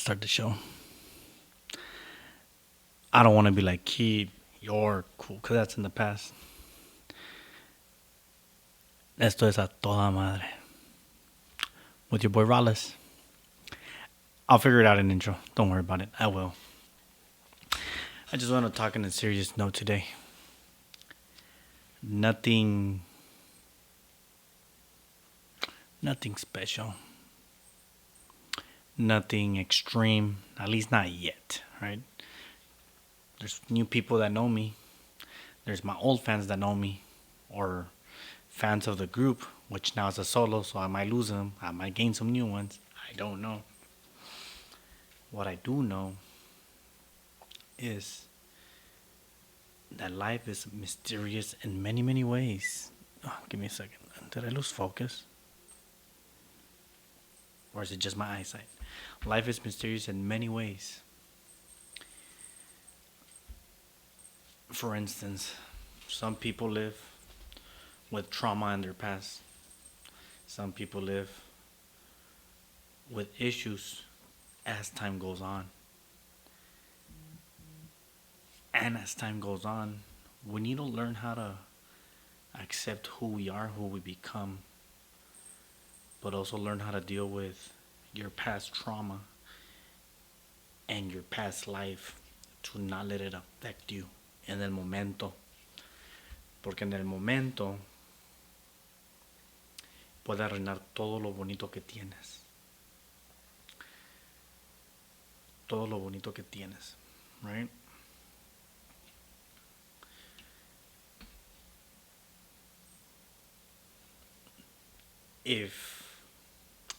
start the show. I don't want to be like, kid, you're cool, because that's in the past. Esto es a toda madre. With your boy Rollis. I'll figure it out in intro. Don't worry about it. I will. I just want to talk on a serious note today. Nothing special. Nothing extreme. At least not yet, right? There's new people that know me. There's my old fans that know me. Or fans of the group, which now is a solo, so I might lose them. I might gain some new ones. I don't know. What I do know is that life is mysterious in many, many ways. Oh, give me a second. Did I lose focus? Or is it just my eyesight? Life is mysterious in many ways. For instance, some people live with trauma in their past. Some people live with issues as time goes on. And as time goes on, we need to learn how to accept who we are, who we become, but also learn how to deal with your past trauma and your past life to not let it affect you en el momento. Porque en el momento puede arruinar todo lo bonito que tienes. Todo lo bonito que tienes, right?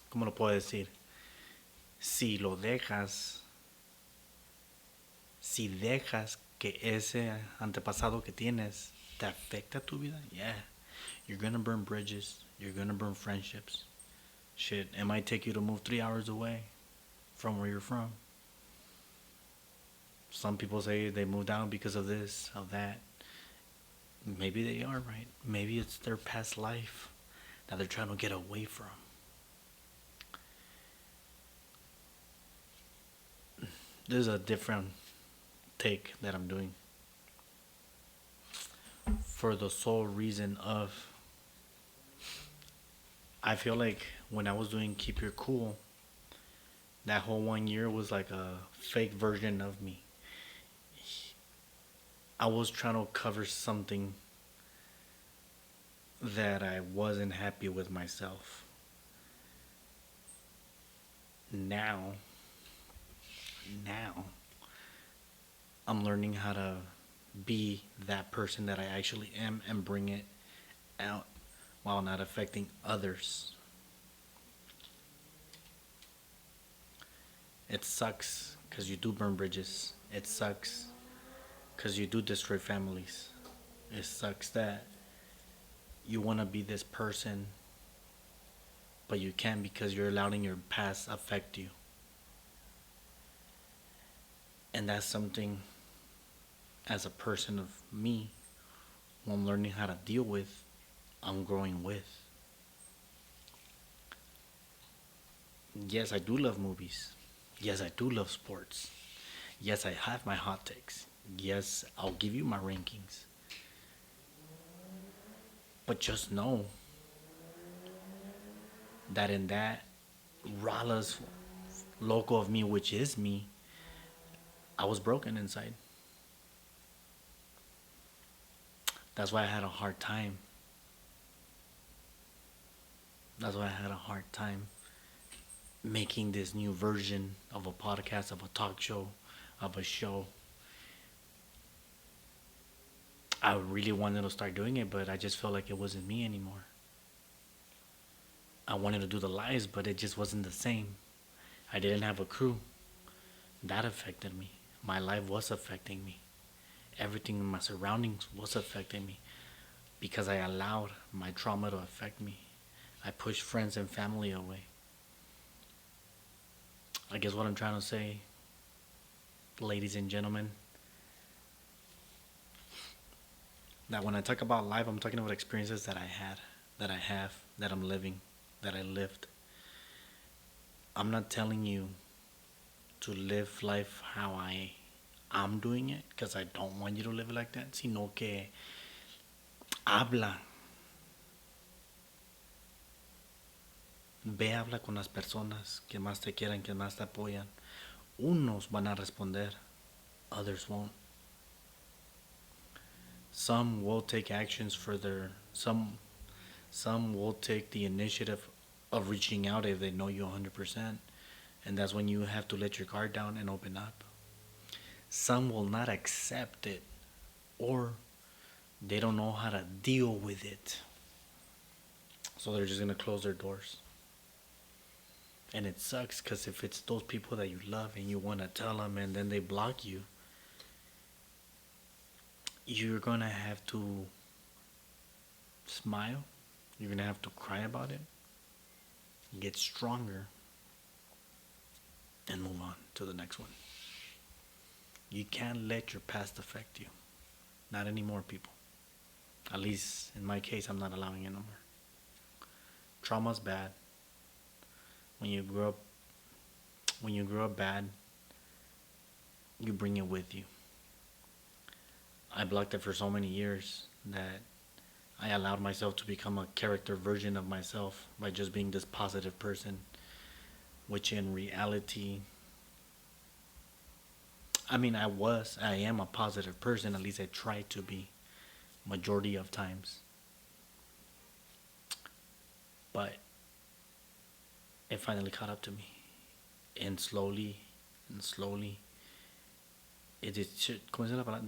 ¿Cómo lo puedo decir? Si dejas que ese antepasado que tienes te afecta tu vida, yeah, you're gonna burn bridges, you're gonna burn friendships. Shit, it might take you to move 3 hours away from where you're from. Some people say they moved out because of this, of that. Maybe they are right. Maybe it's their past life that they're trying to get away from. This is a different take that I'm doing. For the sole reason of, I feel like when I was doing Keep Your Cool, that whole 1 year was like a fake version of me. I was trying to cover something that I wasn't happy with myself. Now, I'm learning how to be that person that I actually am and bring it out while not affecting others. It sucks because you do burn bridges. It sucks because you do destroy families. It sucks that you want to be this person, but you can't because you're allowing your past affect you. And that's something, as a person of me, who I'm learning how to deal with, I'm growing with. Yes, I do love movies. Yes, I do love sports. Yes, I have my hot takes. Yes, I'll give you my rankings. But just know that in that Rala's logo of me, which is me, I was broken inside. That's why I had a hard time. That's why I had a hard time making this new version of a podcast, of a talk show, of a show. I really wanted to start doing it, but I just felt like it wasn't me anymore. I wanted to do the lives, but it just wasn't the same. I didn't have a crew. That affected me. My life was affecting me. Everything in my surroundings was affecting me because I allowed my trauma to affect me. I pushed friends and family away. I guess what I'm trying to say, ladies and gentlemen, that when I talk about life, I'm talking about experiences that I had, that I have, that I'm living, that I lived. I'm not telling you to live life how I'm doing it, because I don't want you to live like that, sino que habla, ve, habla con las personas que más te quieran, que más te apoyan. Unos van a responder, others won't. Some will take actions for their some will take the initiative of reaching out if they know you 100%, and that's when you have to let your guard down and open up. Some will not accept it, or they don't know how to deal with it, so they're just gonna close their doors. And it sucks because if it's those people that you love and you want to tell them and then they block you, you're gonna have to smile. You're gonna have to cry about it, get stronger, and move on to the next one. You can't let your past affect you. Not anymore, people. At least in my case, I'm not allowing it no more. Trauma's bad. When you grow up bad, you bring it with you. I blocked it for so many years that I allowed myself to become a character version of myself by just being this positive person, which in reality, I mean, I am a positive person, at least I try to be, majority of times. But it finally caught up to me. And slowly, it ¿cómo es la palabra?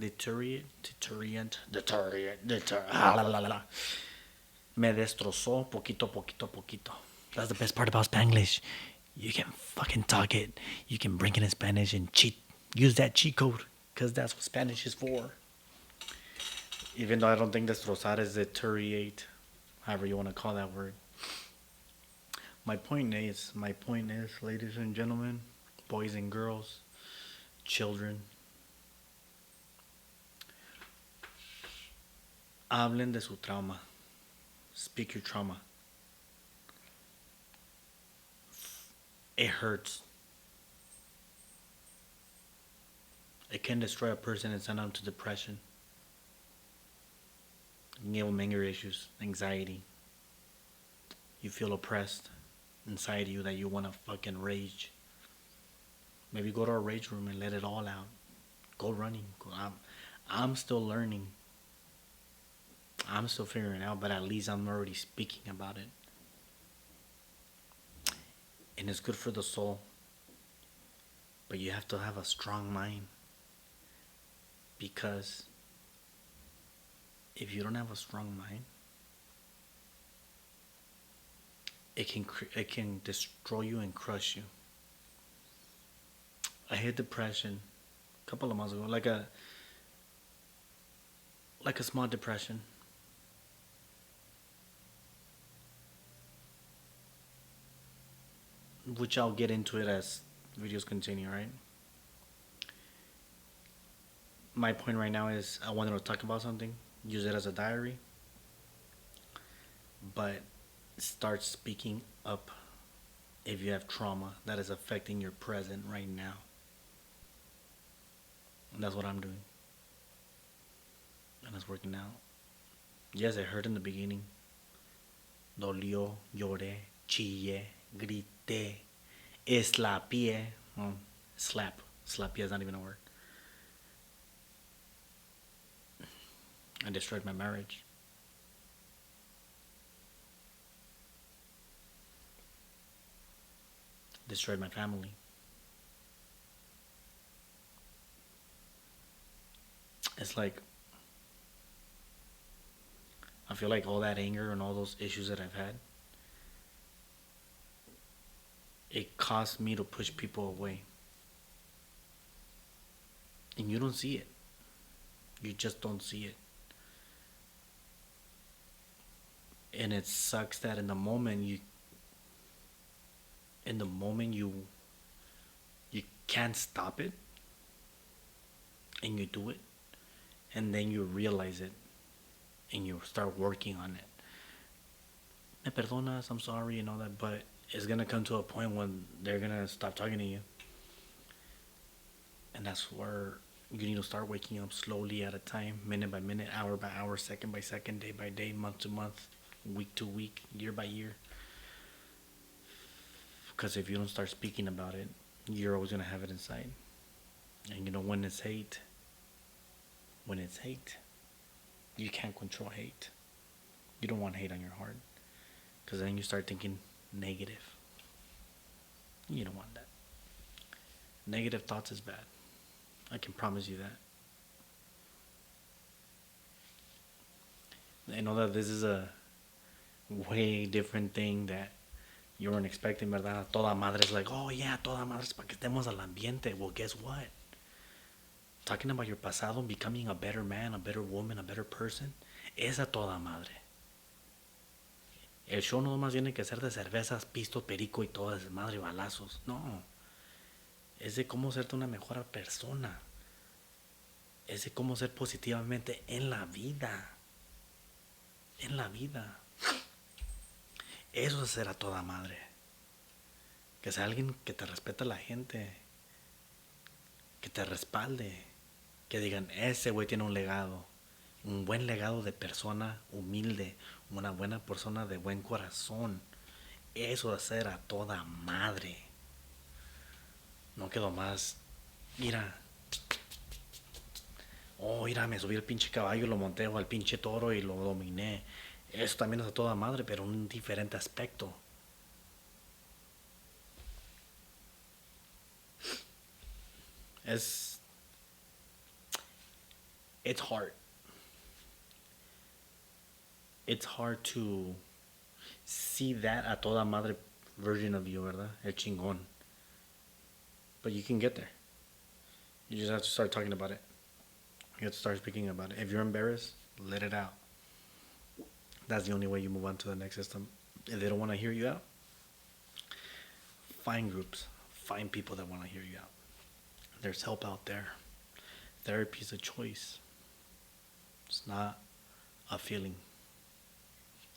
Me destrozó poquito, poquito, poquito. That's the best part about Spanglish. You can fucking talk it. You can bring it in Spanish and cheat. Use that cheat code, because that's what Spanish is for. Even though I don't think destrozar is deteriorate, however you want to call that word. My point is, ladies and gentlemen, boys and girls, children, hablen de su trauma. Speak your trauma. It hurts. It can destroy a person and send them to depression. You can give them anger issues, anxiety. You feel oppressed inside you that you want to fucking rage. Maybe go to a rage room and let it all out. Go running. I'm still learning. I'm still figuring it out, but at least I'm already speaking about it. And it's good for the soul. But you have to have a strong mind. Because if you don't have a strong mind, it can destroy you and crush you. I hit depression a couple of months ago, like a small depression. Which I'll get into it as videos continue, right? My point right now is I wanted to talk about something, use it as a diary, but start speaking up if you have trauma that is affecting your present right now. And that's what I'm doing. And it's working out. Yes, it hurt in the beginning. Dolió, lloré, chillé, grité, eslapié. Slap. Slapié is not even a word. I destroyed my marriage. Destroyed my family. It's like, I feel like all that anger and all those issues that I've had, it caused me to push people away. And you don't see it. You just don't see it. And it sucks that in the moment you can't stop it, and you do it, and then you realize it, and you start working on it. Me perdonas, I'm sorry, and all that, but it's gonna come to a point when they're gonna stop talking to you. And that's where you need to start waking up slowly at a time, minute by minute, hour by hour, second by second, day by day, month to month, week to week, year by year. Because if you don't start speaking about it, you're always going to have it inside. And you know, when it's hate, you can't control hate. You don't want hate on your heart. Because then you start thinking negative. You don't want that. Negative thoughts is bad. I can promise you that. I know that this is a way different thing that you weren't expecting, ¿verdad? Toda madre is like, oh yeah, toda madre es para que estemos al ambiente. Well, guess what? Talking about your pasado, becoming a better man, a better woman, a better person, es a toda madre. El show no más tiene que ser de cervezas, pisto, perico y toda esa madre, balazos. No. Es de cómo serte una mejor persona. Es de cómo ser positivamente en la vida. En la vida. Eso es ser a toda madre. Que sea alguien que te respete a la gente. Que te respalde. Que digan, ese güey tiene un legado. Un buen legado de persona humilde. Una buena persona de buen corazón. Eso es ser a toda madre. No quedó más. Mira. Oh, mira, me subí al pinche caballo, lo monté al pinche toro y lo dominé. Eso también es a toda madre, pero en un diferente aspecto. Es. It's hard. It's hard to see that a toda madre version of you, ¿verdad? El chingón. But you can get there. You just have to start talking about it. You have to start speaking about it. If you're embarrassed, let it out. That's the only way you move on to the next system. If they don't want to hear you out, find groups. Find people that want to hear you out. There's help out there. Therapy is a choice. It's not a feeling.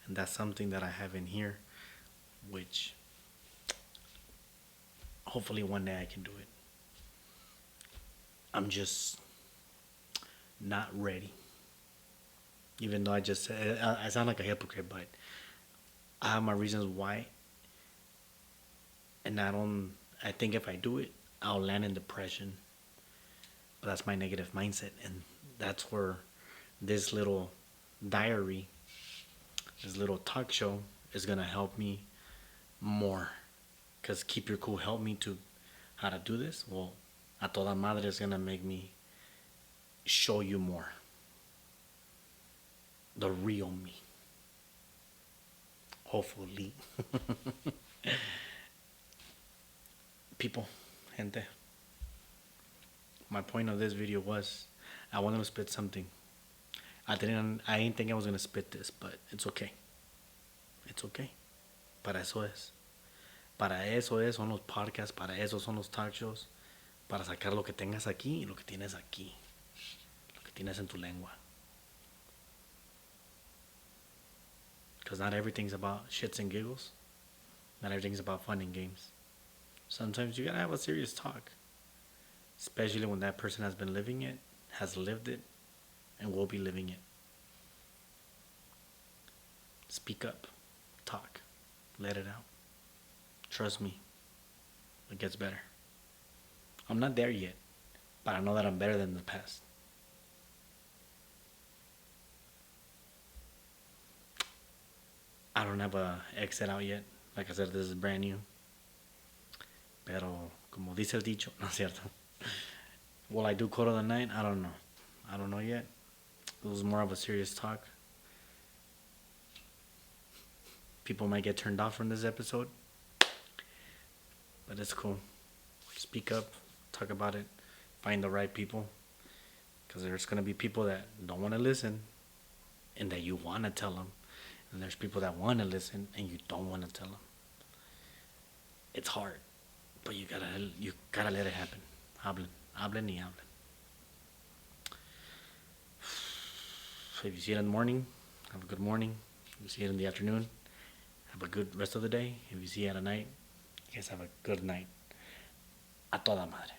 And that's something that I have in here, which hopefully one day I can do it. I'm just not ready. Even though I just said, I sound like a hypocrite, but I have my reasons why. And I think if I do it, I'll land in depression. But that's my negative mindset. And that's where this little diary, this little talk show is going to help me more. Because Keep Your Cool helped me to how to do this. Well, a toda madre is going to make me show you more. The real me. Hopefully. People, gente. My point of this video was I wanted to spit something. I didn't think I was gonna spit this, but it's okay. It's okay. Para eso es. Para eso son los podcasts, para eso son los talk shows. Para sacar lo que tengas aquí y lo que tienes aquí. Lo que tienes en tu lengua. Because not everything's about shits and giggles. Not everything's about fun and games. Sometimes you gotta have a serious talk. Especially when that person has been living it, has lived it, and will be living it. Speak up. Talk. Let it out. Trust me. It gets better. I'm not there yet, but I know that I'm better than the past. I don't have a exit out yet. Like I said, this is brand new. Pero, como dice el dicho, no es cierto. Will I do quote of the night? I don't know. I don't know yet. It was more of a serious talk. People might get turned off from this episode. But it's cool. Speak up. Talk about it. Find the right people. Because there's going to be people that don't want to listen. And that you want to tell them. And there's people that want to listen. And you don't want to tell them. It's hard. But you gotta let it happen. Hablen y hablen. If you see it in the morning, have a good morning. If you see it in the afternoon, have a good rest of the day. If you see it at night, you guys have a good night. A toda madre.